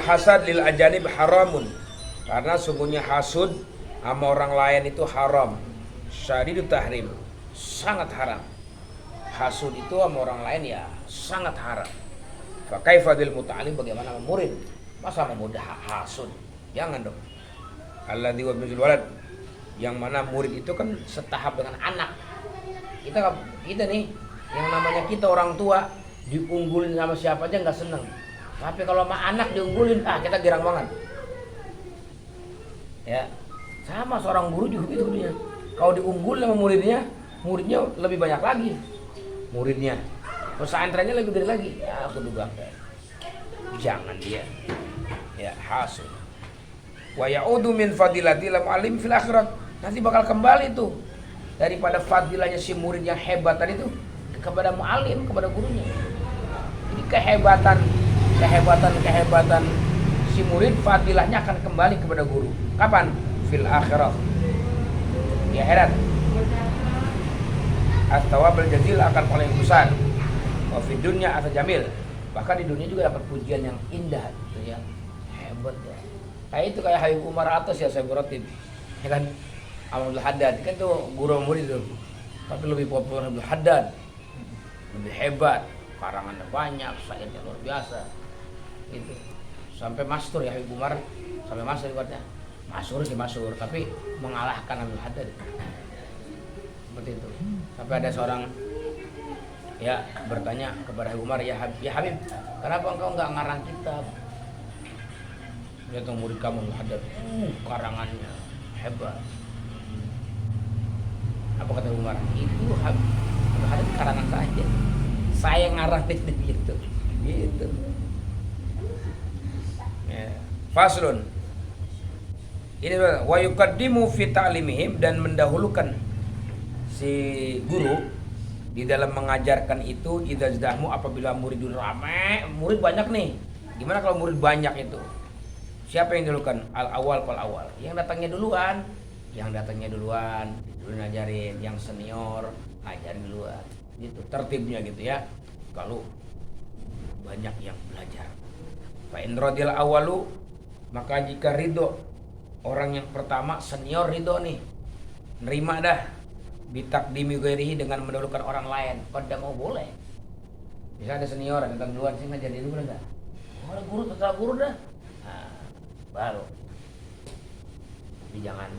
hasad lil ajanib haramun, karena sungguhnya hasud sama orang lain itu haram. Syadidut tahrim, sangat haram. Hasud itu sama orang lain ya sangat haram. Fa kaifa bil muta'allim, bagaimana sama murid? Masa sama murid hasud? Jangan dong. Alladzi wa bil walad, yang mana murid itu kan setahap dengan anak. Kita nih, yang namanya kita orang tua diunggulin sama siapa aja nggak seneng. Tapi kalau sama anak diunggulin, kita girang banget. Ya, sama seorang guru juga gitu dia. Kalau diunggul sama muridnya lebih banyak lagi. Muridnya, pesantrennya lebih gede lagi. Ya, aku juga jangan dia. Ya, hasud. Wa ya'udu min fadilatil alim fil akhirat. Nanti bakal kembali tuh daripada fadilahnya si murid yang hebat tadi tuh kepada mu'alim, kepada gurunya. Jadi kehebatan si murid, fadilahnya akan kembali kepada guru. Kapan? Fil akhirat, di akhirat. At-thawabul jazil akan paling besar. Wa fid dunya at-jamil, bahkan di dunia juga dapat pujian yang indah gitu ya. Hebat ya. Kayak itu kayak Habib Umar Atas ya, saya berotin. Ya kan? Abdul Haddad kan tuh guru murid tuh. Tapi lebih populer Abdul Haddad. Lebih hebat, karangannya banyak, sayangnya luar biasa. Gitu. Sampai masyhur ya Habib Umar, sampai masyhur ibaratnya. Masyhur, tapi mengalahkan Abdul Haddad. Seperti itu. Sampai ada seorang ya bertanya kepada Habib Umar, ya Habib, kenapa engkau enggak ngarang kitab? Dia tuh murid kamu Abdul Haddad, karangannya hebat. Apa kata Umar? Itu Abdul Haddad karangan saja. Saya ngarang gitu. Ya. Faslun. Ini wa yuqaddimu fi ta'limihim, dan mendahulukan si guru di dalam mengajarkan itu idza zdahmu, apabila muridun ramai, murid banyak nih. Gimana kalau murid banyak itu? Siapa yang dulukan? Al-awal fal awal. Yang datangnya duluan, dulu ngajarin, yang senior ngajarin duluan. Gitu tertibnya gitu ya. Kalau banyak yang belajar. Fa in radil awalu, maka jika ridho orang yang pertama senior, ridho nih, nerima dah, bitakdimi ghairihi, dengan mendahulukan orang lain. Pada mau boleh. Bisa ada senior datang duluan, sih ngajarin dulu enggak? Kalau guru tetap guru dah. Nah, baru. Tapi jangan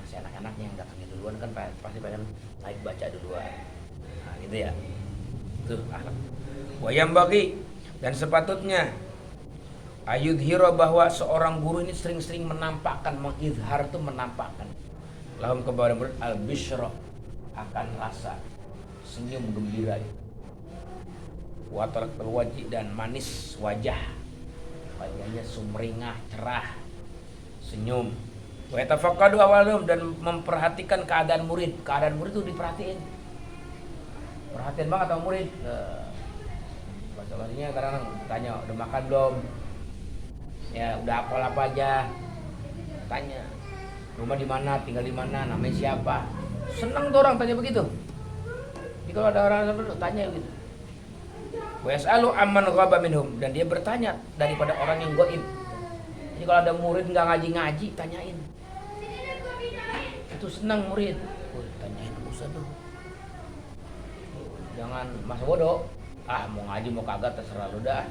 seenak-enaknya yang datangnya duluan, kan pasti pengen naik baca duluan. Nah, gitu ya. Itu akhlak. Wa yambaghi, dan sepatutnya ayudhiro, bahwa seorang guru ini sering-sering menampakkan, mengizhar itu menampakkan, lahum kepada murid, al-bishra, akan rasa senyum gembira, wa talaqul wajhi, dan manis wajahnya sumringah, cerah, senyum. Wa yatafaqqadu awalum, dan memperhatikan keadaan murid itu diperhatiin. Perhatian banget sama murid. Bahasa-bahasanya kadang tanya, udah makan belum? Ya, udah hafal apa aja? Tanya. Rumah di mana, tinggal di mana, namanya siapa? Senang tuh orang tanya begitu. Jadi kalau ada orang tanya gitu. Wa yas'alu amman ghaba minhum, dan dia bertanya daripada orang yang gaib. Jadi kalau ada murid enggak ngaji-ngaji, tanyain. Itu senang murid. Tanyain Ustaz dulu. Jangan masa bodoh. Mau ngaji mau kagak terserah lu dah.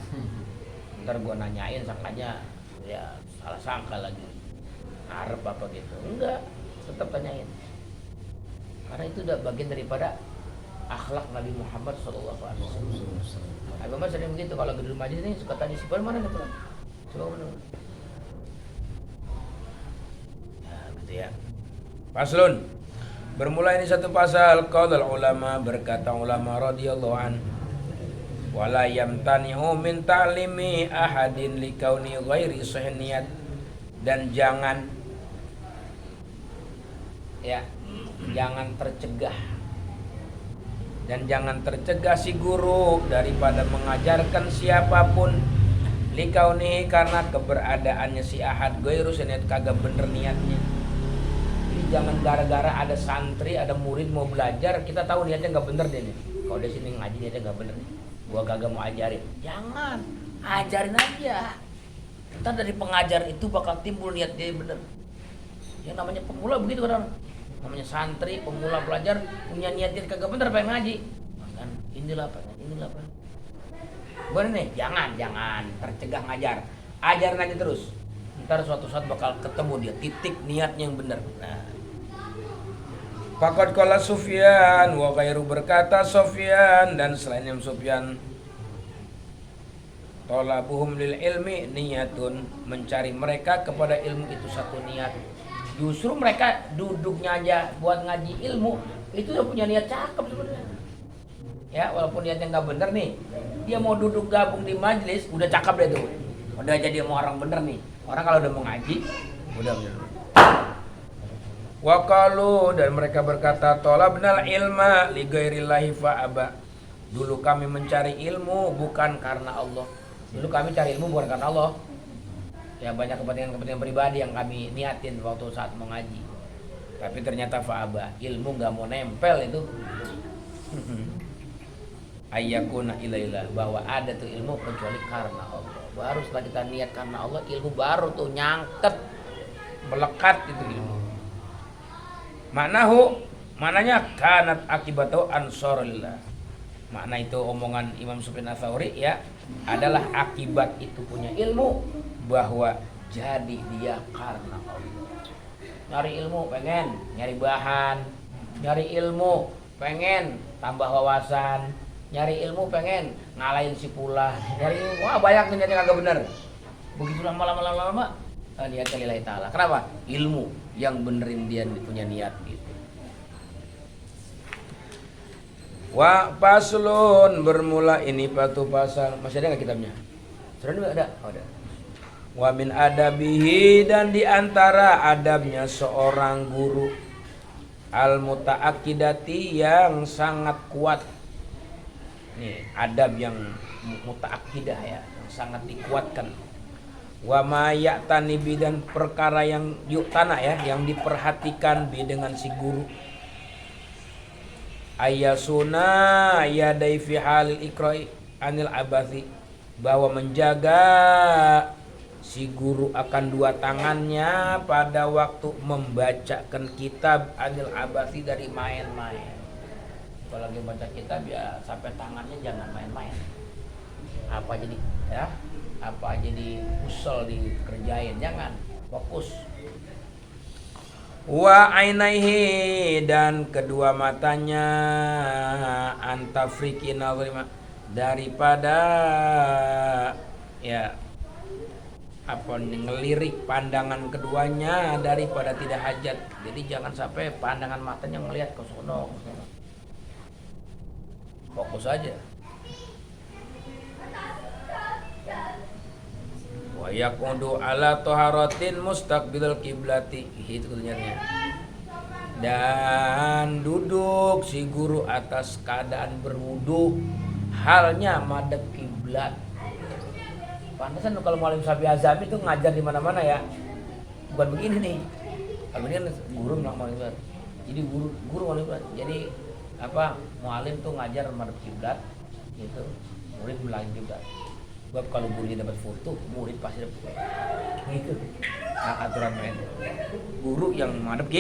Ntar gua nanyain sangkanya ya salah sangka lagi, ngarep apa gitu. Enggak, tetap tanyain, karena itu udah bagian daripada akhlak Nabi Muhammad SAW. Nabi Muhammad sering begitu, kalau di rumah ini suka tanya si mana nih tuh, coba mana, ya gitu ya. Faslun, bermula ini satu pasal. Qaulul ulama, berkata ulama radhiyallahu an, wala yamtani'u min ta'limi ahadin likauni ghairi sahih niyat, dan jangan tercegah si guru daripada mengajarkan siapapun likauni, karena keberadaannya si ahad ghairu sahih niyat, kagak bener niatnya. Jadi jangan gara-gara ada santri, ada murid mau belajar, kita tahu niatnya nggak bener deh nih. Kalau di sini ngaji niatnya nggak bener nih, gua kagak mau ajarin. Jangan, ajarin aja. Ntar dari pengajar itu bakal timbul niat dia bener. Yang namanya pemula begitu kan, namanya santri, pemula belajar punya niat dia kagak bener pengen ngaji. Kan inilah pengen. Bener nih, jangan tercegah ngajar. Ajarin aja terus. Ntar suatu saat bakal ketemu dia titik niatnya yang bener. Nah. Faqad qala Sufyan wa ghairu, berkata Sufyan dan selain yang Sufyan, talabuhum lil ilmi niyatun, mencari mereka kepada ilmu itu satu niat. Justru mereka duduknya aja buat ngaji ilmu itu udah punya niat cakep sebenarnya. Ya, walaupun niatnya nggak bener nih, dia mau duduk gabung di majelis udah cakep deh tuh. Udah jadi mau orang bener nih. Orang kalau udah mau ngaji udah bener. Wa qalu, dan mereka berkata, talabnal ilma li ghairillahi fa aba. Dulu kami mencari ilmu bukan karena Allah. Dulu kami cari ilmu bukan karena Allah. Ya banyak kepentingan pribadi yang kami niatin waktu saat mau ngaji. Tapi ternyata fa aba, ilmu enggak mau nempel itu. Ayyakuna ilailah, bahwa ada tuh ilmu kecuali karena Allah. Baru setelah kita niat karena Allah, ilmu baru tuh nyangket, melekat itu ilmu. Maknanya kanat akibatu ansarullah. Makna itu omongan Imam Sufyan Ats-Tsauri ya, adalah akibat itu punya ilmu bahwa jadi dia karena Allah. Nyari ilmu pengen nyari bahan, nyari ilmu pengen tambah wawasan, nyari ilmu pengen ngalahin si pula, nyari ilmu banyak niatnya kagak bener. Begitu lama niatnya lillahi ta'ala. Kenapa? Ilmu yang benerin dia punya niat gitu. Wa paslun, bermula ini patu pasal. Masih ada nggak kitabnya? Sudah ada? Oh, ada. Wa min adabihi, dan diantara adabnya seorang guru, al mutaakkidati, yang sangat kuat. Nih adab yang mutaakkidah ya, yang sangat dikuatkan. Wa ma ya'tani bi, dan perkara yang yu'tana ya, yang diperhatikan bi dengan si guru. Ayasuna yadai fi halil ikra'i anil abathi, bahwa menjaga si guru akan dua tangannya pada waktu membacakan kitab anil abathi, dari main-main. Kalau lagi baca kitab ya sampai tangannya jangan main-main. Apa jadi ya? Apa jadi usel dikerjain, jangan, fokus. Wa ainaihi, dan kedua matanya, antafriki nazrima, daripada ya apa ngelirik pandangan keduanya daripada tidak hajat. Jadi jangan sampai pandangan matanya ngelihat ke sono. Fokus aja. Wa yaqudu ala taharatin mustaqbilal kiblati, itu ternyata. Dan duduk si guru atas keadaan berwudu, halnya madhep kiblat. Pantesan kalau Muallim Syafi'i Azami itu ngajar di mana-mana ya. Bukan begini nih. Kalau ini kan guru Muallim kiblat. Jadi guru Muallim kiblat. Jadi apa, muallim tuh ngajar madhep kiblat gitu. Murid belakang kiblat. Sebab kalau gurunya dapat foto, murid pasti dapat gitu. Nah, aturan main. Guru yang madhep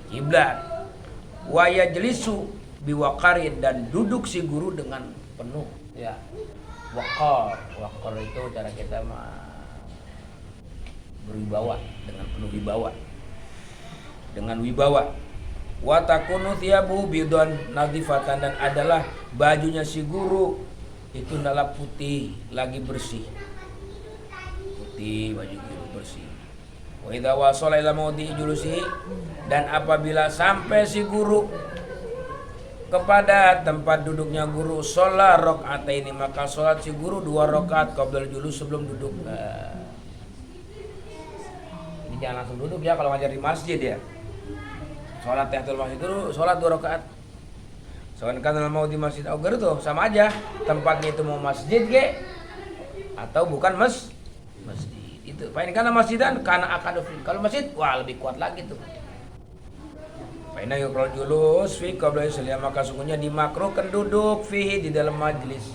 kiblat. Wa yajlisu biwaqarin, dan duduk si guru dengan penuh ya waqar. Waqar itu cara kita berwibawa, dengan penuh wibawa, dengan wibawa. Wa takunu thiyabu bidon nadhifatan, dan adalah bajunya si guru itu adalah putih, lagi bersih. Putih, baju guru bersih. Wa idza wasala ila maudhi'i julusihi, dan apabila sampai si guru kepada tempat duduknya guru, sholat rakaataini, maka sholat si guru 2 rakaat qabla julus, sebelum duduk. Ini jangan langsung duduk ya kalau ngajar di masjid ya. Sholat tahiyatul masjid dulu, sholat 2 rakaat. Soalnya kan mau di masjid auger tuh sama aja, tempatnya itu mau masjid ke atau bukan masjid. Itu paling karena masjidan karena akadofin. Kalau masjid wah lebih kuat lagi tuh. Paina yukrol julus fi qabla isya, maka sungguhnya dimakruhkan duduk fihi, di dalam majlis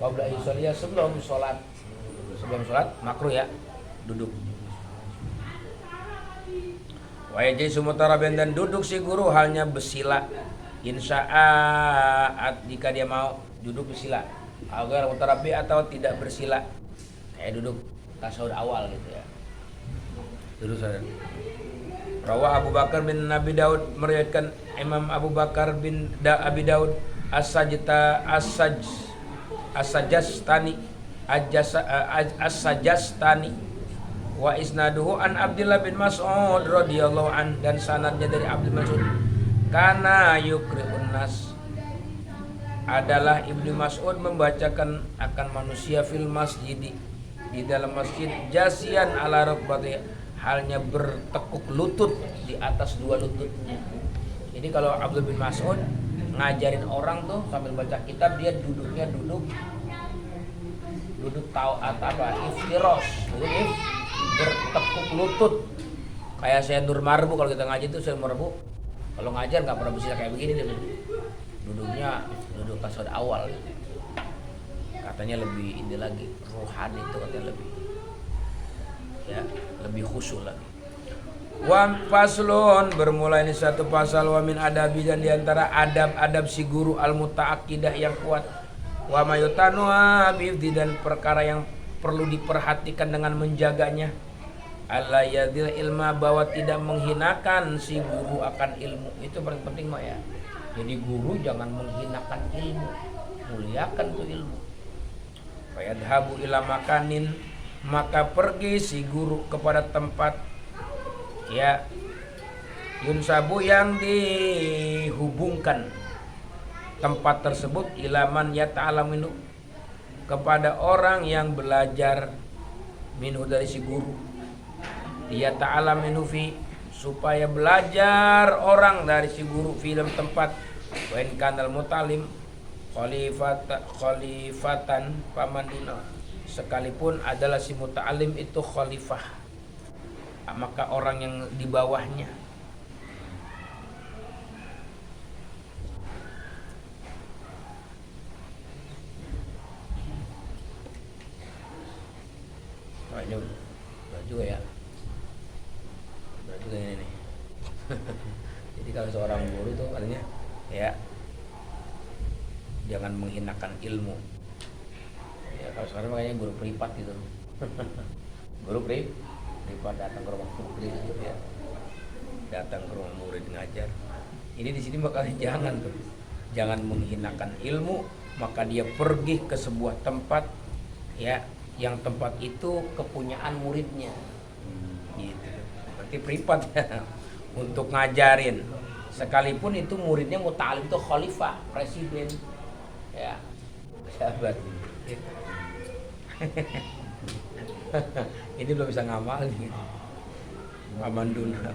qabla isya, sebelum sholat makruh ya. duduk. Wa yajlisu mutarabian, dan duduk si guru halnya bersila. Insya'at, jika dia mau duduk bersila. Agar mutarabi atau tidak bersila. Kayak duduk tasawuf awal gitu ya. Duduk saja. Rawah Abu Bakar bin Nabi Daud, meriwayatkan Imam Abu Bakar bin Abi Daud As-Sajastani wa isnaduhu an Abdullah bin Mas'ud radhiyallahu an, dan sanadnya dari Abdul Mas'ud, kana yukri'un nas, adalah Ibnu Mas'ud membacakan akan manusia fil masjid, di dalam masjid, jasian ala rukbati, halnya bertekuk lutut di atas dua lututnya. Jadi kalau Abdul bin Mas'ud ngajarin orang tuh sambil baca kitab, dia duduknya duduk tahu apa iftiros, bertekuk lutut. Kayak saya Nur Marbu, kalau kita ngaji tuh saya Marbu kalau ngajar nggak pernah bisa kayak begini, duduknya duduk tasawuf awal, katanya lebih ini lagi, rohani itu katanya lebih, ya lebih khusyuk lagi. Wa faslun, bermula ini satu pasal, wa min adabi, dan diantara adab-adab si guru al mutaakidah yang kuat, wa mayutanu bifdi, dan perkara yang perlu diperhatikan dengan menjaganya, alla yadil ilma, bahwa tidak menghinakan si guru akan ilmu. Itu paling penting mah ya. Jadi guru jangan menghinakan ilmu, muliakan tuh ilmu. Fayadhabu ila makanin, maka pergi si guru kepada tempat, ya, yunsabu, yang dihubungkan tempat tersebut, ilaman yata'ala minhu, kepada orang yang belajar minhu dari si guru, dia ta'ala minhu fi, supaya belajar orang dari si guru film tempat, wa in kanal mutalim khalifatan pamanduna, sekalipun adalah si muta'alim itu khalifah, maka orang yang di bawahnya. Oh, ini berat juga ya, berat juga ini nih. Jadi kalau seorang guru tuh artinya ya jangan menghinakan ilmu. Ya kalau sekarang makanya guru privat gitu. Guru privat datang ke rumah murid gitu ya, datang ke rumah murid ngajar. Ini di sini makanya jangan menghinakan ilmu, maka dia pergi ke sebuah tempat, ya, yang tempat itu kepunyaan muridnya, gitu. Berarti privat ya, untuk ngajarin, sekalipun itu muridnya muta'alim, itu khalifah, presiden, ya, sahabat. Ini belum bisa ngamal nih, Mamanduna.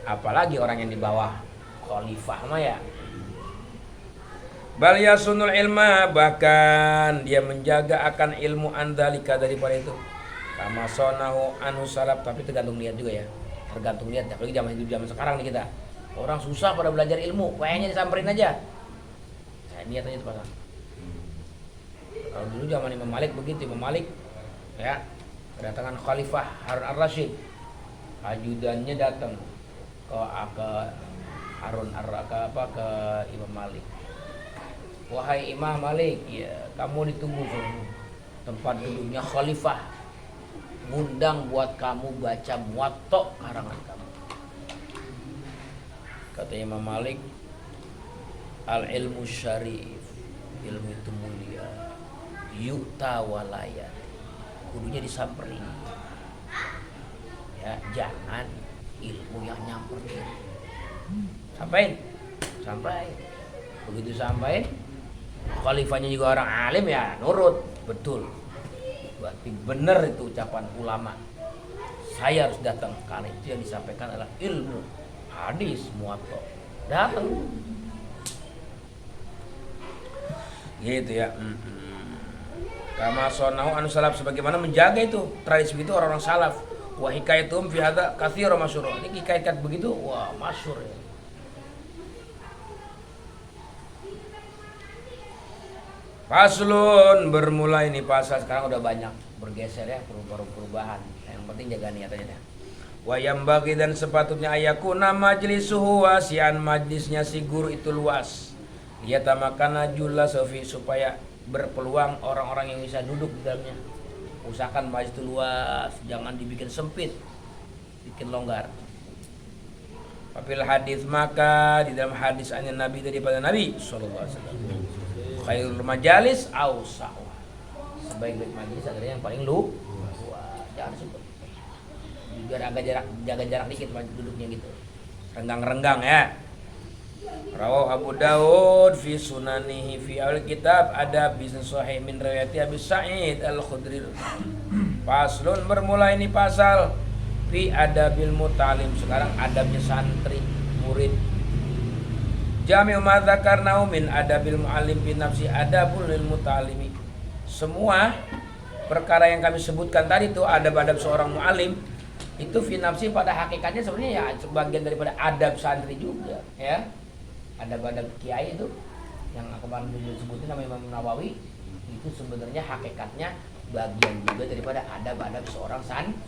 Apalagi orang yang di bawah khalifah mah ya. Bal yasunul ilma, bahkan dia menjaga akan ilmu andalika, daripada itu. Kama sonahu anu salaf, tapi tergantung niat juga ya. Tergantung niat, apalagi zaman sekarang nih kita. Orang susah pada belajar ilmu, kayaknya disamperin aja. Saya niatnya itu pasang. Kalau dulu zaman Imam Malik begitu, Imam Malik ya, kedatangan Khalifah Harun ar-Rasyid, ajudannya datang ke Harun ke Imam Malik. Wahai Imam Malik, ya kamu ditunggu tempat duduknya Khalifah, ngundang buat kamu baca Muwatta karangan kamu. Kata Imam Malik, al ilmu syarif, ilmu itu mulia, yu'ta walayat, kudunya disamperin. Ya, jangan ilmu yang nyamperin. Sampai. Begitu sampai, khalifahnya juga orang alim ya, nurut, betul. Berarti benar itu ucapan ulama. Saya harus datang, karena itu yang disampaikan adalah ilmu, hadis, muwatta. Datang. Gitu ya. Kama sonau anu salaf, sebagaimana menjaga itu tradisi itu orang-orang salaf. Wa hikayatum fi hadza katsira masyhur. Ini hikayat begitu, wah masyhur ya. Faslun, bermula ini pasal, sekarang udah banyak bergeser ya, perubahan ya. yang penting jaga niat aja dah. Wa yambaghi dan sepatutnya ayakuna majlisuhu wasian, majlisnya si guru itu luas. Yatamakana julla sofi, supaya berpeluang orang-orang yang bisa duduk di dalamnya. Usahakan majlis itu luas, jangan dibikin sempit, bikin longgar. Apabila hadis, maka di dalam hadis anil Nabi, daripada Nabi sallallahu alaihi wasallam, khairul majalis awsa'u, sebaik-baik majelis adalah yang paling luas. Jangan sempit, biar agak jaga jarak dikit duduknya gitu, renggang-renggang ya. Rawahu Abu Dawud fi sunanihi fi awal kitab adab bisnis sahih min riwayati Abi Sa'id Al-Khudri. Faslun, bermula ini pasal fi adabil mutalim, sekarang adabnya santri murid. Jami'u ma dzakarnahu min adabil muallim bi nafsi adabul lil mutalimi. Semua perkara yang kami sebutkan tadi itu adab-adab seorang muallim itu fi nafsi, pada hakikatnya sebenarnya ya sebagian daripada adab santri juga ya. Adab-adab kiai itu yang kemarin disebutin nama Imam Nawawi itu sebenarnya hakikatnya bagian juga daripada adab-adab seorang santri,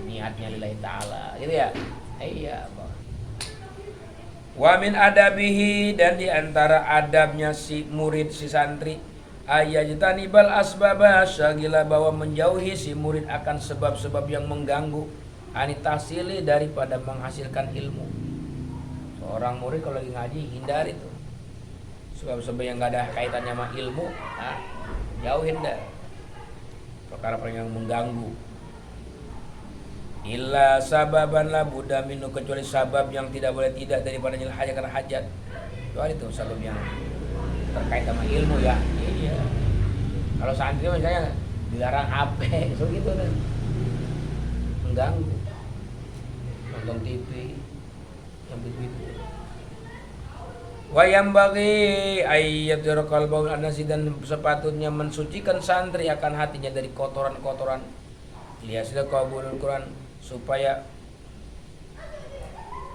niatnya lillahi ta'ala gitu ya. Iya, wa min adabihi, dan diantara adabnya si murid, si santri, ayajtanibal asbaba syagila, bahwa menjauhi si murid akan sebab-sebab yang mengganggu, anitasili, daripada menghasilkan ilmu. Seorang murid kalau lagi ngaji hindari tuh sebab-sebab yang gak ada kaitannya sama ilmu, jauhin dah perkara yang mengganggu. Illa sababan la budda minhu, kecuali sabab yang tidak boleh tidak daripada hajat karena hajat. Kecuali itu sabab yang terkait sama ilmu ya. Iya. Kalau santri misalnya dilarang HP, so gitu kan. Mengganggu. Nonton TV yang begitu. Wa yambaghi ayyatur qalbul anasi, dan sepatutnya mensucikan santri akan hatinya dari kotoran-kotoran. Lihasil qabulul Quran, supaya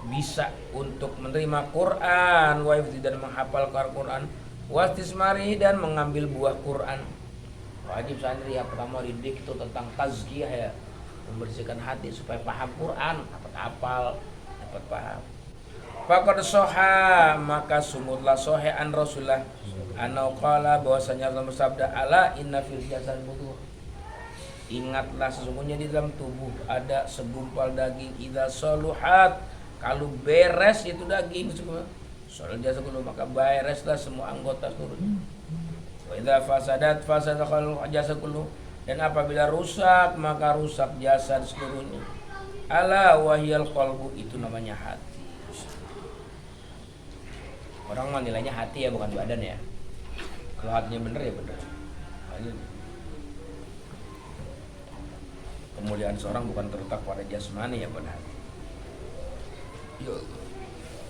bisa untuk menerima Quran, wa hifdzi, dan menghafal Quran, wastismari, dan mengambil buah Quran. Wajib santri yang pertama didik itu tentang tazkiyah ya, membersihkan hati supaya paham Quran, dapat hafal, dapat paham. Faqad soha, maka sungguhlah sohe an Rasulullah anau qala, bahwasanya Rasul bersabda, ala inna fil jasad mudghah, ingatlah sesungguhnya di dalam tubuh ada segumpal daging, idza saluhat, kalau beres itu daging semua, soal jasad kullu, maka bereslah semua anggota seluruhnya. Wa idza fasadat fasada jasad kullu, dan apabila rusak maka rusak jasad seluruhnya. Ala wahyal qalbu, itu namanya hati. Orang mah nilainya hati ya, bukan badan ya. Kalau hatinya bener ya bener. Kemuliaan seorang bukan terletak pada jasmani ya, pada hati.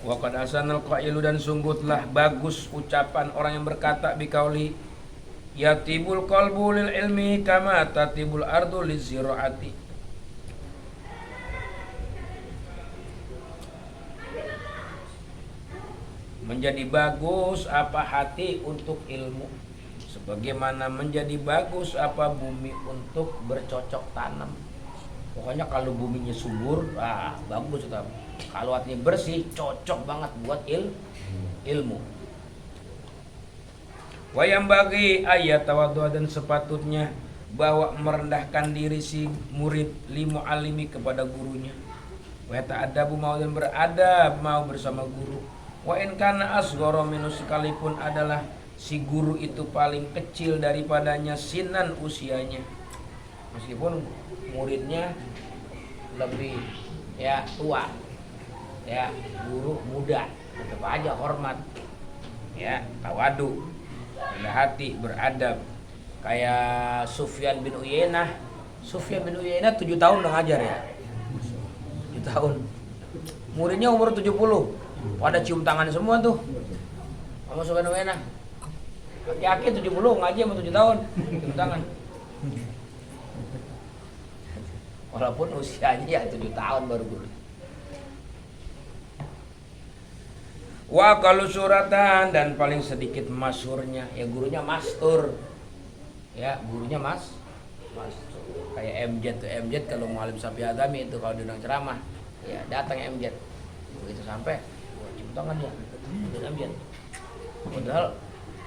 Wa qad asanal qailu, dan sungguhlah bagus ucapan orang yang berkata biqauli yatibul qalbu lil ilmi kama tatibul ardu liziraati. Menjadi bagus apa hati untuk ilmu, sebagaimana menjadi bagus apa bumi untuk bercocok tanam. Pokoknya kalau buminya subur, bagus itu. Kalau hatinya bersih, cocok banget buat ilmu. Wa yang bagi ayat tawadhu, dan sepatutnya bahwa merendahkan diri si murid limu alimi kepada gurunya. Wa ta'adabu, mau dan beradab mau bersama guru. Wa in kana asghara minhu, sekalipun adalah si guru itu paling kecil daripadanya sinan usianya, meskipun muridnya lebih ya tua ya, guru muda tetap aja hormat ya, tawadu, rendah hati, beradab. Kayak Sufyan bin Uyainah 7 tahun udah ngajar ya, 7 tahun, muridnya umur 70, pada cium tangan semua tuh sama Sufyan bin Uyainah. Aki-aki 70 ngaji sama 7 tahun cium tangan. Walaupun usianya ya 7 tahun baru guru. Wa kalau suratan, dan paling sedikit masyhurnya ya gurunya mastur. Ya, gurunya mastur. Kayak MZ kalau Muallim Syafi'i Adami itu kalau diundang ceramah, ya datang MZ. Begitu sampai, cium tangan dia, MZ. Padahal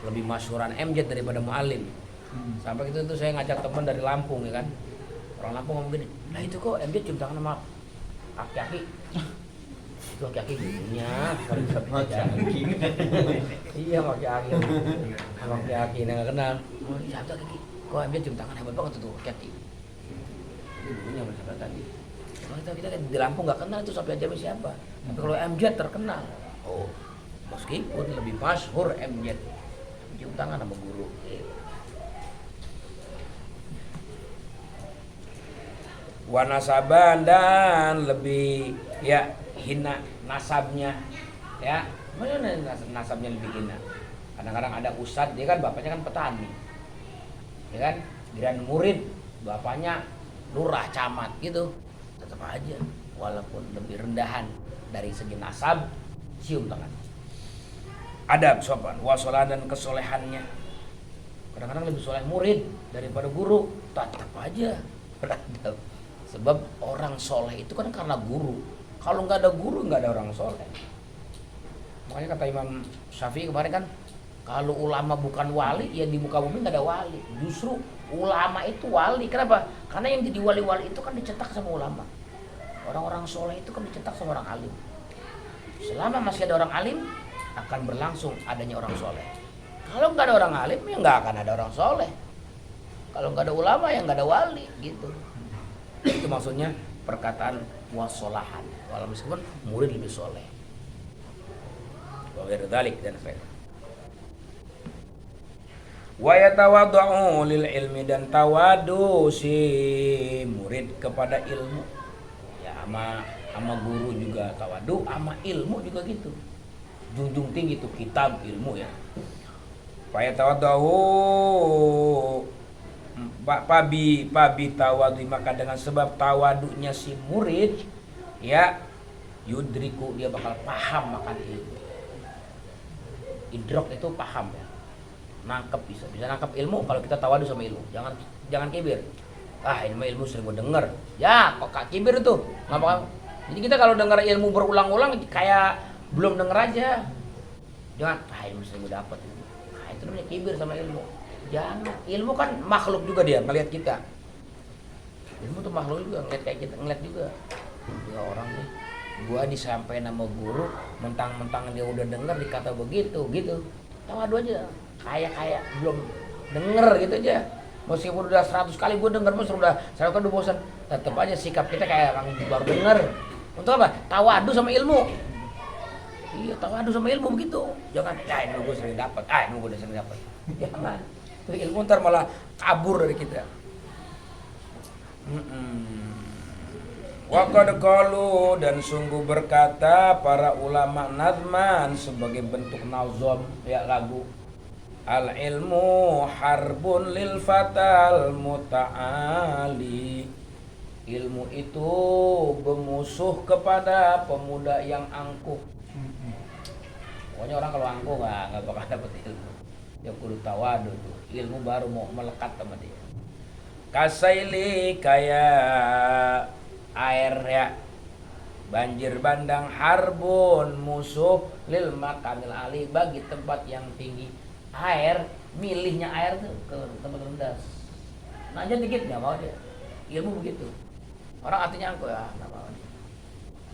lebih masyhuran MZ daripada Muallim. Sampai itu saya ngajak teman dari Lampung ya kan. Orang Lampung ngomong gini, "Lah itu kok MZ cium tangan sama aki-aki?" Itu aki-aki gurunya, iya aki-aki. Aki-aki enggak kenal. Oh, siapa aki-aki? Kok MZ cium tangan hebat banget tuh aki-aki. Itu gurunya bersama tadi. Kalau kita di Lampung nggak kenal itu Syafi'i Adami siapa. Tapi kalau MZ terkenal. Oh, meskipun lebih masyhur MZ cium tangan sama guru. Wanasaban dan lebih ya hina nasabnya ya. Mana nasabnya lebih hina. Kadang-kadang ada ustadz dia kan bapaknya kan petani. Ya kan? Dan murid bapaknya lurah camat gitu. Tetap aja walaupun lebih rendahan dari segi nasab cium tangan. Adab sopan, wasolah dan kesolehannya. Kadang-kadang lebih soleh murid daripada guru, tetap aja beradab. Sebab orang soleh itu kan karena guru. Kalau nggak ada guru nggak ada orang soleh. Makanya kata Imam Syafi'i kemarin kan, kalau ulama bukan wali, ya di muka bumi nggak ada wali. Justru ulama itu wali. Kenapa? Karena yang jadi wali-wali itu kan dicetak sama ulama. Orang-orang soleh itu kan dicetak sama orang alim. Selama masih ada orang alim, akan berlangsung adanya orang soleh. Kalau nggak ada orang alim, ya nggak akan ada orang soleh. Kalau nggak ada ulama, ya nggak ada wali, gitu. Itu maksudnya perkataan wasolahan. Walau meskipun murid lebih soleh. Wa ghairu dzalik dan sebagainya. Wa yatawaddu lil ilmi dan tawadu si murid kepada ilmu. Ya sama guru juga tawadu, sama ilmu juga gitu. Junjung tinggi itu kitab ilmu ya. Fa yatawaddu pabi tawadu, maka dengan sebab tawadunya si murid ya yudriku, dia bakal paham makan ilmu. Idrok itu paham ya, nangkep, bisa nangkep ilmu kalau kita tawadu sama ilmu. Jangan kibir. Ilmu sering gue denger ya, kok kibir itu nggak paham. Jadi kita kalau dengar ilmu berulang-ulang kayak belum denger aja. Jangan ilmu sering gue dapet. Itu namanya kibir sama ilmu. Jangan, ilmu kan makhluk juga, dia ngelihat kita. Ilmu tuh makhluk juga, ngelihat kayak kita, ngelihat juga. Ya orang nih, gua disampaikan sama guru, mentang-mentang dia udah denger dikata begitu, gitu. Tawadu aja, kayak belum denger gitu aja. Meskipun udah 100 kali gua denger, meskipun udah 100 kali udah bosan, tetap aja sikap kita kayak orang baru denger. Untuk apa? Tawadu sama ilmu. Iya, tawadu sama ilmu begitu. Jangan, ilmu gua sering dapat, ilmu gua udah sering dapat. Jangan. Ilmu ntar malah kabur dari kita. Wa qad qalu, dan sungguh berkata para ulama nazman sebagai bentuk nazam ya lagu. Al ilmu harbun lil fatal muta'ali. Ilmu itu bermusuh kepada pemuda yang angkuh. Pokoknya orang kalau angkuh nggak bakal dapet ilmu. Ya kudu tawadu tuh, ilmu baru mau melekat sama dia. Kasaili, kayak air ya, banjir bandang, harbun musuh lil makamil ali, bagi tempat yang tinggi. Air, milihnya air tuh ke tempat rendah. Nanya dikit nggak mau dia. Ilmu begitu. Orang artinya angkuh ya nggak mau dia.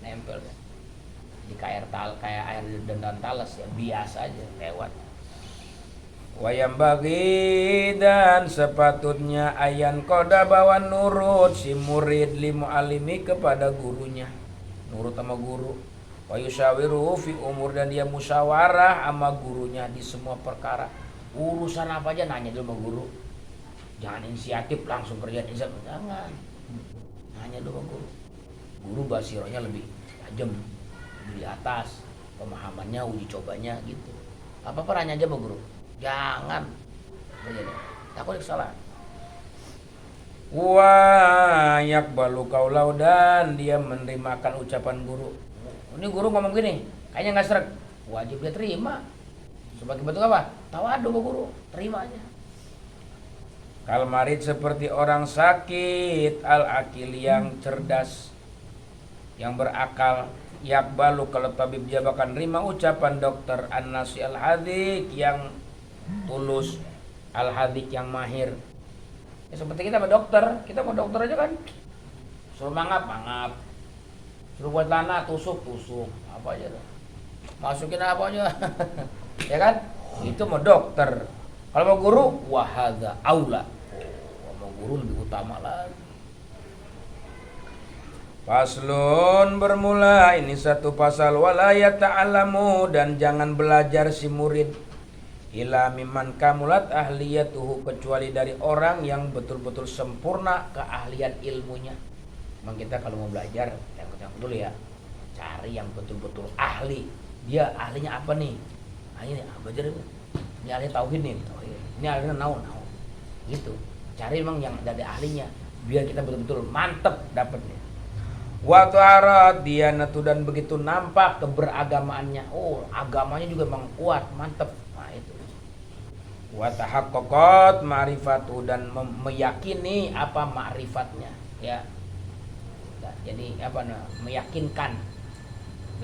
Nempel ya. Di kayak air dan talas ya biasa aja lewat. Wayam bagi, dan sepatutnya ayan koda bawa nurut si murid limu alimi kepada gurunya, nurut sama guru. Wayusyawiru fi umur, dan dia musyawarah sama gurunya di semua perkara. Urusan apa aja nanya dulu sama guru. Jangan inisiatif langsung kerja di sana, jangan. Nanya dulu sama guru. Guru basironya lebih tajam, lebih di atas, pemahamannya, uji cobanya gitu. Apa-apa nanya aja sama guru. Jangan takut salah. Wa yakbalu kaulau, dan dia menerimakan ucapan guru. Ini guru ngomong gini, kayaknya nggak sreg, wajib dia terima. Sebagai bentuk apa? Tawadu ke guru, terima aja. Kalmarid seperti orang sakit, al-akil yang cerdas, yang berakal, yakbalu kalau tabib dia bahkan nerima ucapan dokter, an-nasi al-hadik yang tulus, al-hadik yang mahir. Ya seperti kita mau dokter aja kan, suruh mangap, suruh buat lana tusuk, apa aja dah. Masukin apa aja, ya kan? Itu mau dokter. Kalau mau guru, wahada aula. Mau guru lebih utama lagi. Faslun bermula, ini satu pasal, wala yata'alamu, dan jangan belajar si murid ila mimman kamulat ahliyatuhu, kecuali dari orang yang betul-betul sempurna keahlian ilmunya. Memang kita kalau mau belajar, yang dulu ya, cari yang betul-betul ahli. Dia ahlinya apa nih? Ahlinya belajar ini ahlinya tauhid nih, ini ahlinya naon. Gitu. Cari memang yang dari ahlinya, biar kita betul-betul mantep dapatnya. Wa ta'arat diyanatu, dan begitu nampak keberagamaannya. Oh, agamanya juga memang kuat, mantep. Nah itu. Wa tahaqqaqat ma'rifatu, dan meyakini apa ma'rifatnya, ya. Nah, jadi apa meyakinkan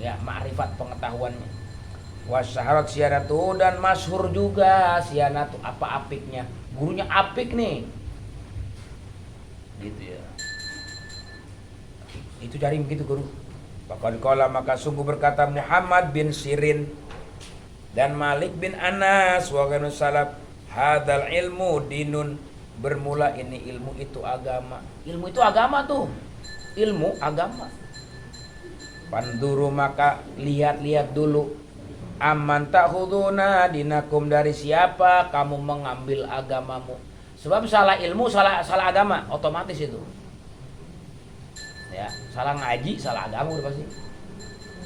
ya ma'rifat pengetahuannya. Wasyaharat sianatu, dan masyhur juga sianatu apa apiknya. Gurunya apik nih. Gitu ya. Itu cari begitu guru. Faqad qala, maka sungguh berkata Muhammad bin Sirin dan Malik bin Anas wa ghairu salaf, hadzal ilmu dinun, bermula ini ilmu itu agama. Ilmu itu agama tuh. Ilmu agama. Panduru, maka lihat-lihat dulu, aman ta'khuduna dinakum, dari siapa kamu mengambil agamamu. Sebab salah ilmu salah agama otomatis itu. Ya, salah ngaji salah agama udah pasti.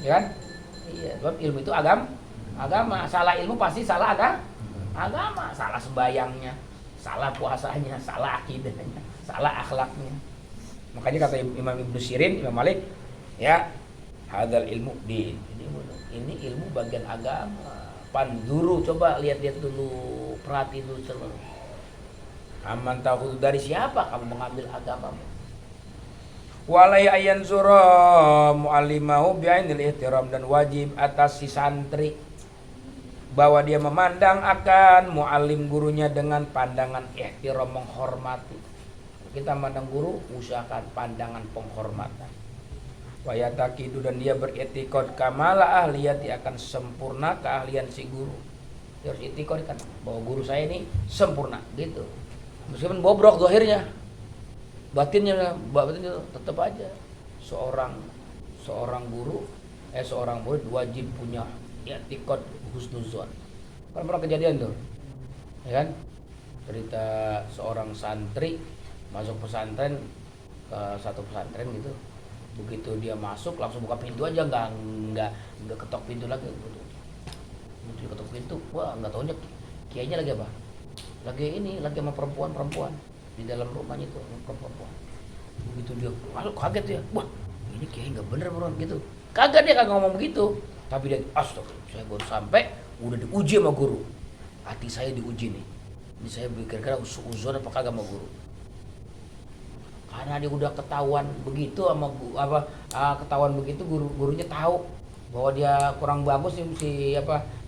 Ya kan? Iya, sebab ilmu itu agama. Salah ilmu pasti salah agama, salah sembayangnya, salah puasanya, salah akidahnya, salah akhlaknya. Makanya kata Imam Ibnu Sirin, Imam Malik, ya, hadzal ilmu din. Ini ilmu bagian agama. Panduru, coba lihat-lihat dulu, perhati dulu terus. Aman tahu dari siapa kamu mengambil agamamu. Walai ayan surah mu'allimahu bi'ainil ihtiram, dan wajib atas si santri bahwa dia memandang akan mu'allim gurunya dengan pandangan ihtiram, menghormati. Kita memandang guru, usahakan pandangan penghormatan. Wa yataqidu, dan dia beritikad kamala ahliyati, akan sempurna keahlian si guru. Dia harus itikad kan bahwa guru saya ini sempurna gitu. Meskipun bobrok zahirnya, batinnya tetap aja seorang guru seorang murid wajib punya i'tiqad husnuzon. Kan pernah kejadian tuh, ya kan, cerita seorang santri masuk pesantren, ke satu pesantren gitu. Begitu dia masuk langsung buka pintu aja, nggak ketok pintu lagi gitu. Ketok pintu, wah nggak tahunya kiainya lagi apa, lagi sama perempuan di dalam rumahnya itu, perempuan. Begitu dia kaget ya, wah ini kiai nggak bener bro gitu. Kagak, dia kagak ngomong begitu, tapi dia astagfirullah, saya baru sampai udah diuji sama guru, hati saya diuji nih. Ini saya kira-kira uzon apa kagak sama guru, karena dia udah ketahuan begitu sama ketahuan begitu, gurunya tahu bahwa dia kurang bagus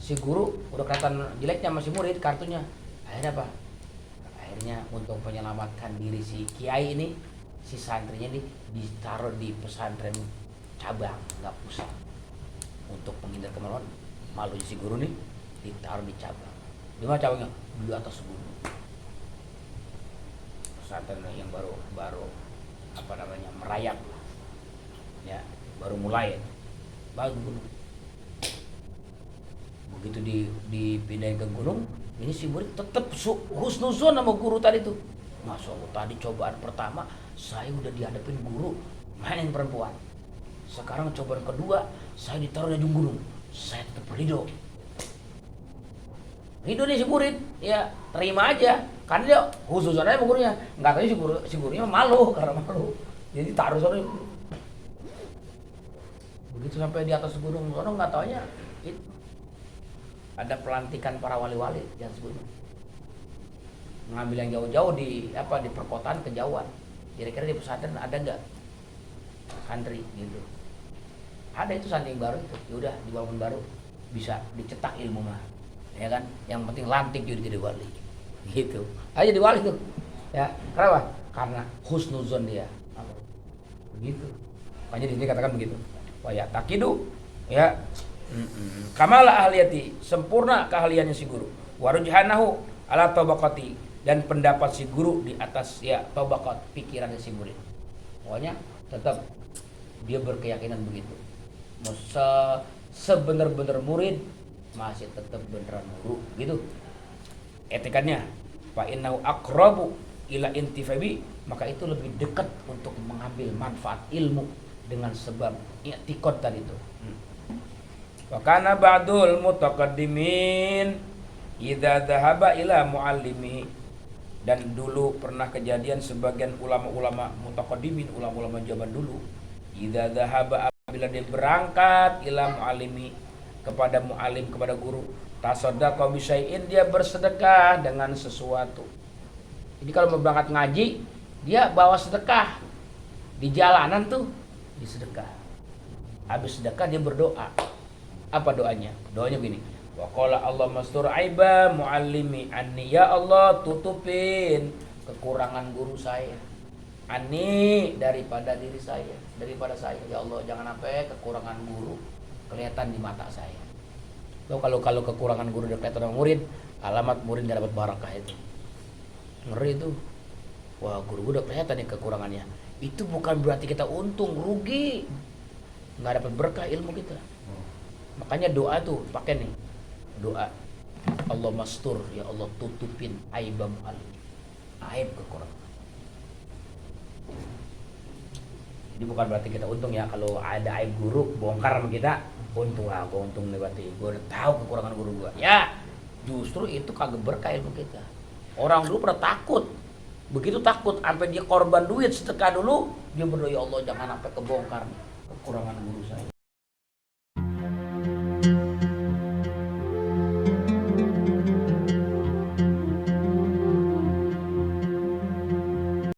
si guru udah kelihatan jeleknya masih murid kartunya. Akhirnya untuk menyelamatkan diri si kiai ini, si santrinya ini ditaruh di pesantren cabang, nggak pusat, untuk menghindar kemaluan malunya si guru nih, ditaruh di cabang. Di mana cabangnya? Di atas gunung. Pesantren yang baru merayap, ya baru mulai bagus gunung. Begitu dipindahin ke gunung, ini si murid tetap husnuzon sama guru tadi tuh. Masya Allah, tadi cobaan pertama saya udah dihadapin guru mainin perempuan, sekarang cobaan kedua saya ditaruh di ujung gunung, saya tetap ridho nih si murid, ya terima aja, karena dia husnuzon aja sama gurunya. Nggak tahu si gurunya malu, karena malu jadi taruh sana. Begitu sampai di atas gunung sana, nggak taunya itu ada pelantikan para wali-wali di atas gunung. ngambil yang jauh-jauh di apa di perkotaan kejauhan. Kira-kira di pesantren ada nggak santri gitu? Ada itu santri yang baru itu, ya udah di bangun baru bisa dicetak ilmu mah, ya kan? Yang penting lantik jadi wali, gitu. Aja jadi wali tuh, ya. Kenapa? Karena husnuzon dia, apa? Begitu. Makanya di sini katakan begitu. Wa ya takidu, ya. Kamala ahliyati, sempurna keahliannya si guru. Warujhanahu ala tabaqati, dan pendapat si guru di atas ya tabaqat pikirannya si murid. Pokoknya tetap dia berkeyakinan begitu. Sebenar-benar murid masih tetap beneran guru gitu. Etikannya fa innahu aqrabu ila intifabi, maka itu lebih dekat untuk mengambil manfaat ilmu dengan sebab i'tiqad tadi itu. Wa kana ba'dul mutaqaddimin idza dhahaba ila muallimi, dan dulu pernah kejadian sebagian ulama-ulama mutaqaddimin, ulama-ulama zaman dulu, idza dhahaba, apabila dia berangkat ila muallimi, kepada muallim, kepada guru, tasaddaqa bi syai'in, dia bersedekah dengan sesuatu. Jadi kalau mau berangkat ngaji, dia bawa sedekah. Di jalanan tuh disedekah. Habis sedekah dia berdoa. Apa doanya? Doanya begini. Wa qala Allah mastur aiba muallimi anni, ya Allah tutupin kekurangan guru saya. Ani, daripada diri saya, daripada saya, ya Allah jangan sampai kekurangan guru kelihatan di mata saya. So, kalau kekurangan guru udah kelihatan sama murid, alamat murid gak dapat barakah itu. Ngeri itu. Wah, guru udah kelihatan nih kekurangannya. Itu bukan berarti kita untung, rugi. Nggak dapat berkah ilmu kita. Makanya doa tuh pakai nih. Doa Allah mastur, ya Allah tutupin aibam alim. Aib kekurangan. Jadi bukan berarti kita untung ya, kalau ada aib guru bongkar sama kita, untung lah, gue untung nih berarti gue udah tahu kekurangan guru gue. Ya, justru itu kagak berkah ilmu kita. Orang dulu pernah takut, begitu takut sampai dia korban duit sedekah dulu, dia berdoa, ya Allah jangan sampai kebongkar kekurangan guru saya.